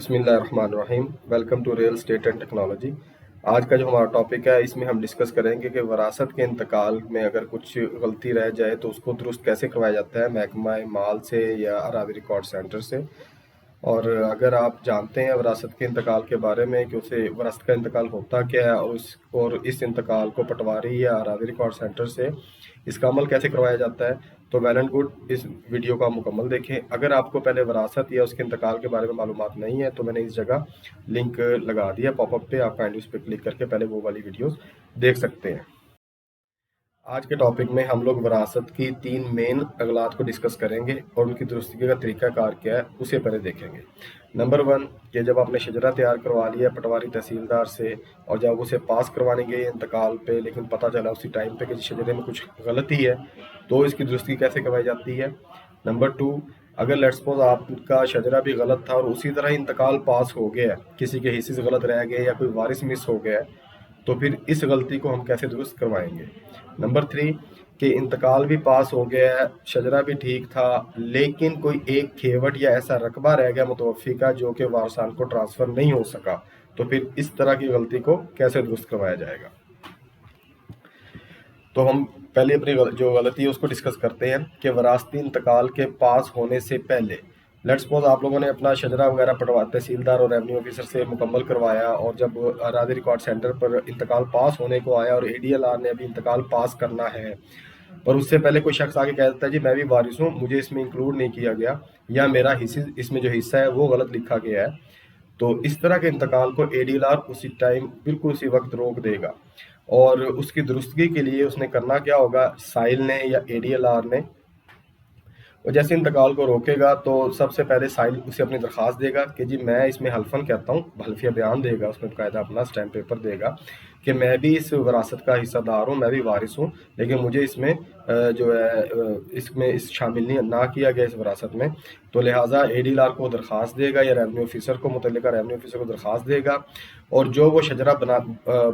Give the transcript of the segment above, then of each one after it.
بسم اللہ الرحمن الرحیم. Welcome to real estate and technology. آج کا جو ہمارا ٹاپک ہے اس میں ہم ڈسکس کریں گے کہ وراثت کے انتقال میں اگر کچھ غلطی رہ جائے تو اس کو درست کیسے کروایا جاتا ہے محکمہ مال سے یا اراضی ریکارڈ سینٹر سے. اور اگر آپ جانتے ہیں وراثت کے انتقال کے بارے میں کہ اسے وراثت کا انتقال ہوتا کیا ہے اور اس انتقال کو پٹواری یا اراضی ریکارڈ سینٹر سے اس کا عمل کیسے کروایا جاتا ہے تو ویل اینڈ گڈ اس ویڈیو کو آپ مکمل دیکھیں. اگر آپ کو پہلے وراثت یا اس کے انتقال کے بارے میں معلومات نہیں ہے تو میں نے اس جگہ لنک لگا دیا پاپ اپ پہ، آپ کائنڈلی اس پہ کلک کر کے پہلے وہ والی ویڈیوز دیکھ سکتے ہیں. آج کے ٹاپک میں ہم لوگ وراثت کی 3 مین اغلاط کو ڈسکس کریں گے اور ان کی درستگی کا طریقہ کار کیا ہے اسے پہلے دیکھیں گے. نمبر 1 کہ جب آپ نے شجرہ تیار کروا لیا پٹواری تحصیلدار سے اور جب اسے پاس کروانے گئے انتقال پہ لیکن پتہ چلا اسی ٹائم پہ کہ شجرے میں کچھ غلطی ہے تو اس کی درستگی کیسے کروائی جاتی ہے. نمبر 2 اگر لیٹس سپوز آپ کا شجرہ بھی غلط تھا اور اسی طرح انتقال پاس ہو گیا ہے، کسی کے حصے سے غلط رہ گئے یا کوئی وارث مس ہو گیا ہے تو پھر اس غلطی کو ہم کیسے درست کروائیں گے. نمبر 3 کہ انتقال بھی پاس ہو گیا ہے، شجرہ بھی ٹھیک تھا لیکن کوئی ایک کھیوٹ یا ایسا رقبہ رہ گیا متوفی کا جو کہ وارثان کو ٹرانسفر نہیں ہو سکا تو پھر اس طرح کی غلطی کو کیسے درست کروایا جائے گا. تو ہم پہلے اپنی جو غلطی ہے اس کو ڈسکس کرتے ہیں کہ وراثتی انتقال کے پاس ہونے سے پہلے لیٹس سپوز آپ لوگوں نے اپنا شجرہ وغیرہ پٹوا تحصیلدار اور ریونیو آفیسر سے مکمل کروایا اور جب اراضی ریکارڈ سینٹر پر انتقال پاس ہونے کو آیا اور ADLR نے ابھی انتقال پاس کرنا ہے پر اس سے پہلے کوئی شخص آگے کہہ دیتا ہے جی میں بھی وارث ہوں، مجھے اس میں انکلوڈ نہیں کیا گیا یا میرا اس میں جو حصہ ہے وہ غلط لکھا گیا ہے، تو اس طرح کے انتقال کو ADLR اسی ٹائم بالکل اسی وقت روک دے گا. اور اس کی درستگی کے لیے اس نے کرنا کیا ہوگا، سائل نے یا ADLR نے اور جیسے انتقال کو روکے گا تو سب سے پہلے سائل اسے اپنی درخواست دے گا کہ جی میں اس میں حلفاً کہتا ہوں، حلفیہ بیان دے گا، اس میں باقاعدہ اپنا اسٹیمپ پیپر دے گا کہ میں بھی اس وراثت کا حصہ دار ہوں، میں بھی وارث ہوں لیکن مجھے اس میں جو ہے اس میں شامل نہیں نہ کیا گیا اس وراثت میں، تو لہٰذا ADLR کو درخواست دے گا یا ریونیو آفیسر کو، متعلقہ ریونیو آفیسر کو درخواست دے گا اور جو وہ شجرہ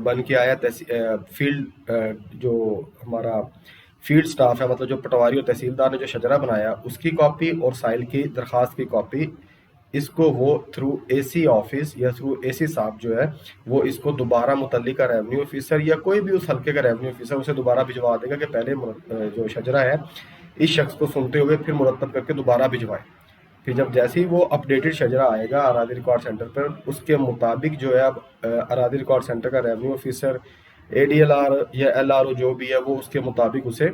بن کے آیا فیلڈ جو ہمارا فیلڈ سٹاف ہے، مطلب جو پٹواری اور تحصیلدار نے جو شجرہ بنایا اس کی کاپی اور سائل کی درخواست کی کاپی اس کو وہ تھرو AC آفس یا تھرو AC صاحب جو ہے وہ اس کو دوبارہ متعلقہ ریونیو آفیسر یا کوئی بھی اس حلقے کا ریونیو آفیسر اسے دوبارہ بھجوا دے گا کہ پہلے جو شجرا ہے اس شخص کو سنتے ہوئے پھر مرتب کر کے دوبارہ بھجوائے. پھر جب جیسے ہی وہ اپڈیٹڈ شجرا آئے گا اراضی ریکارڈ سینٹر پر اس کے مطابق جو ہے اب اراضی ریکارڈ سینٹر کا ریونیو آفیسر ADLR یا LRO جو بھی ہے وہ اس کے مطابق اسے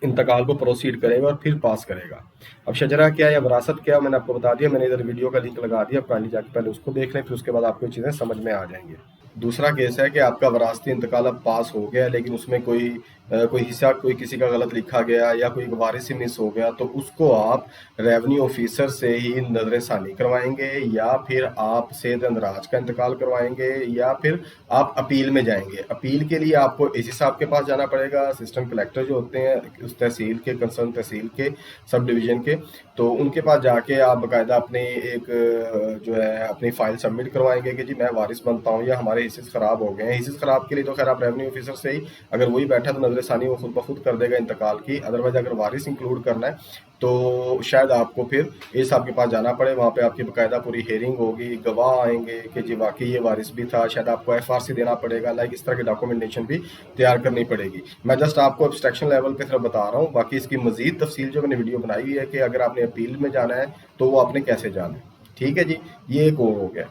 انتقال کو پروسیڈ کرے گا اور پھر پاس کرے گا. اب شجرہ کیا یا وراثت کیا میں نے آپ کو بتا دیا، میں نے ادھر ویڈیو کا لنک لگا دیا، آپ کائنڈلی جا کے پہلے اس کو دیکھ لیں پھر اس کے بعد آپ کو چیزیں سمجھ میں آ جائیں گے. دوسرا کیس ہے کہ آپ کا وراثتی انتقال اب پاس ہو گیا لیکن اس میں کوئی حصہ کوئی کسی کا غلط لکھا گیا یا کوئی وارث ہی مس ہو گیا تو اس کو آپ ریونیو آفیسر سے ہی نظر ثانی کروائیں گے یا پھر آپ سید اندراج کا انتقال کروائیں گے یا پھر آپ اپیل میں جائیں گے. اپیل کے لیے آپ کو AC صاحب کے پاس جانا پڑے گا، اسسٹنٹ کلیکٹر جو ہوتے ہیں اس تحصیل کے، کنسرن تحصیل کے، سب ڈویژن کے، تو ان کے پاس جا کے آپ باقاعدہ اپنی ایک جو ہے اپنی فائل سبمٹ کروائیں گے کہ جی میں وارث بنتا ہوں یا ہمارے حصص خراب ہو گئے ہیں. حصص خراب کے لیے تو خیر آپ ریونیو آفیسر سے ہی اگر وہی بیٹھا تو نظر ثانی وہ خود بخود کر دے گا انتقال کی، ادروائز اگر وارث انکلوڈ کرنا ہے تو شاید آپ کو پھر AC صاحب کے پاس جانا پڑے، وہاں پہ آپ کی باقاعدہ پوری ہیئرنگ ہوگی، گواہ آئیں گے کہ جی واقعی یہ وارث بھی تھا، شاید آپ کو FRC دینا پڑے گا، لائک اس طرح کی ڈاکومنٹیشن بھی تیار کرنی پڑے گی. میں جسٹ آپ کو ایبسٹریکشن لیول پہ صرف بتا رہا ہوں، باقی اس کی مزید تفصیل جو میں نے ویڈیو بنائی ہوئی ہے کہ اگر آپ نے اپیل میں جانا ہے تو وہ آپ نے کیسے جانا ہے. ٹھیک ہے جی، یہ ایک اور ہو گیا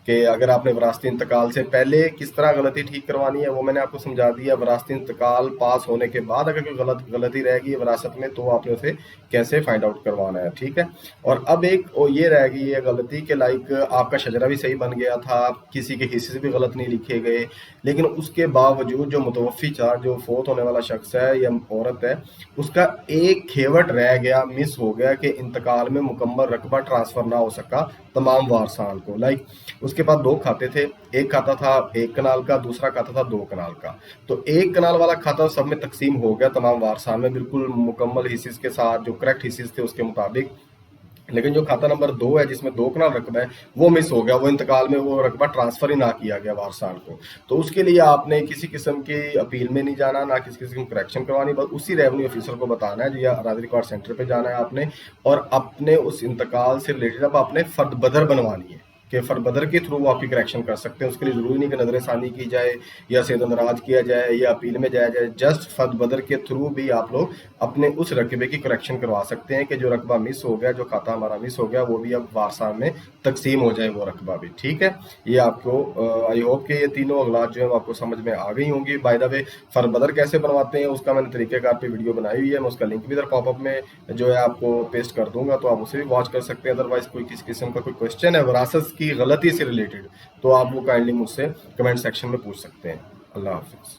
کہ اگر آپ نے وراثتی انتقال سے پہلے کس طرح غلطی ٹھیک کروانی ہے وہ میں نے آپ کو سمجھا دیا. وراثتی انتقال پاس ہونے کے بعد اگر کوئی غلطی رہ گئی وراثت میں تو آپ نے اسے کیسے فائنڈ آؤٹ کروانا ہے. ٹھیک ہے، اور اب ایک یہ رہ گئی ہے غلطی کہ لائک آپ کا شجرہ بھی صحیح بن گیا تھا، کسی کے حصے سے بھی غلط نہیں لکھے گئے لیکن اس کے باوجود جو متوفی تھا، جو فوت ہونے والا شخص ہے یا عورت ہے، اس کا ایک کھیوٹ رہ گیا، مس ہو گیا کہ انتقال میں مکمل رقبہ ٹرانسفر نہ ہو سکا تمام وارثان کو. لائک اس کے پاس 2 کھاتے تھے، ایک کھاتا تھا 1 کنال کا، دوسرا کھاتا تھا 2 کنال کا، تو 1 کنال والا کھاتا سب میں تقسیم ہو گیا تمام وارثان میں بالکل مکمل حصص کے ساتھ، جو کریکٹ حصص تھے اس کے مطابق، لیکن جو کھاتا نمبر 2 ہے جس میں 2 کنال رقبہ ہے وہ مس ہو گیا، وہ انتقال میں وہ رقبہ ٹرانسفر ہی نہ کیا گیا وارثان کو. تو اس کے لیے آپ نے کسی قسم کی اپیل میں نہیں جانا، نہ کسی قسم کی کریکشن کروانی، بس اسی ریونیو آفیسر کو بتانا ہے یا اراضی ریکارڈ سینٹر پہ جانا ہے آپ نے اور اپنے اس انتقال سے ریلیٹڈ اب آپ نے فرد بدر بنوانی ہے. کہ فربدر کے تھرو وہ آپ کی کریکشن کر سکتے ہیں. اس کے لیے ضروری نہیں کہ نظر ثانی کی جائے یا سید اندراج کیا جائے یا اپیل میں جایا جائے. جسٹ فربدر کے تھرو بھی آپ لوگ اپنے اس رقبے کی کریکشن کروا سکتے ہیں کہ جو رقبہ مس ہو گیا, جو کھاتا ہمارا مس ہو گیا, وہ بھی اب وارثان میں تقسیم ہو جائے وہ رقبہ بھی. ٹھیک ہے, یہ آپ کو آئی ہوپ کہ یہ تینوں اغلاط جو ہیں وہ آپ کو سمجھ میں آ گئی ہوں گی. بائی دا وے فربدر کیسے بنواتے ہیں اس کا میں نے طریقہ کار پہ ویڈیو بنائی ہوئی ہے, میں اس کا لنک بھی ادھر پاپ اپ میں جو ہے آپ کو پیسٹ کر دوں گا, تو آپ اسے بھی واچ کر سکتے ہیں. ادروائز کوئی کسی قسم کا کوئی کوشچن ہے وراثت کی غلطی سے ریلیٹڈ تو آپ وہ کائنڈلی مجھ سے کمنٹ سیکشن میں پوچھ سکتے ہیں. اللہ حافظ.